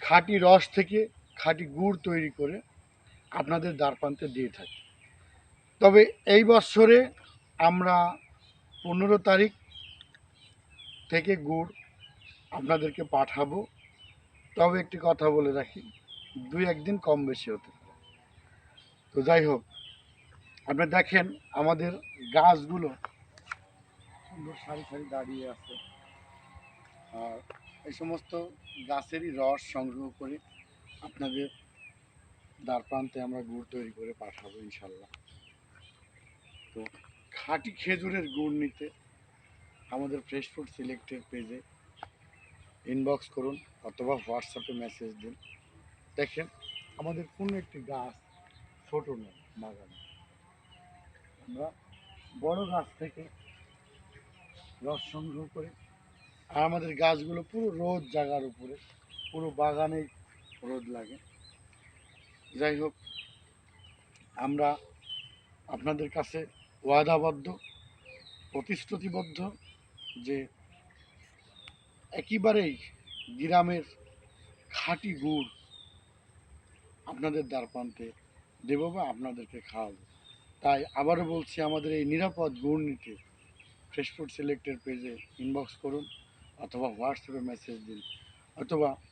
খাঁটি রস থেকে খাঁটি গুড় তৈরি করে আপনাদের দ্বারপ্রান্তে দিয়ে থাকি। তবে এই বছরে আমরা 15 তারিখ থেকে গুড় আপনাদেরকে পাঠাবো। তবে একটি কথা বলে রাখি, 2-1 দিন কম বেশি হতে পারে। তো যাই হোক, আপনি দেখেন আমাদের গাছগুলো সুন্দর সারি সারি দাঁড়িয়ে আছে। আর এই সমস্ত গাছেরই রস সংগ্রহ করে আপনাদের দ্বারপ্রান্তে আমরা গুড় তৈরি করে পাঠাবো ইনশাল্লাহ। তো খাঁটি খেজুরের গুড় নিতে আমাদের ফ্রেশ ফুড সিলেক্টের পেজে ইনবক্স করুন অথবা হোয়াটসঅ্যাপে মেসেজ দিন। দেখেন আমাদের কোনো একটি গাছ ছোট নয় বাগানে, আমরা বড় গাছ থেকে রস সংগ্রহ করে, আর আমাদের গাছগুলো পুরো রোদ জায়গার উপরে, পুরো বাগানেই রোদ লাগে। যাই হোক, আমরা আপনাদের কাছে ওয়াদাবদ্ধ, প্রতিশ্রুতিবদ্ধ যে একেবারেই গ্রামের খাঁটি গুড় আপনাদের দ্বারপ্রান্তে দেবো বা আপনাদেরকে খাওয়াবো। তাই আবারও বলছি, আমাদের এই নিরাপদ গুড় নিতে ফ্রেশ ফুড সিলেক্টের পেজে ইনবক্স করুন অথবা হোয়াটসঅ্যাপে মেসেজ দিন অথবা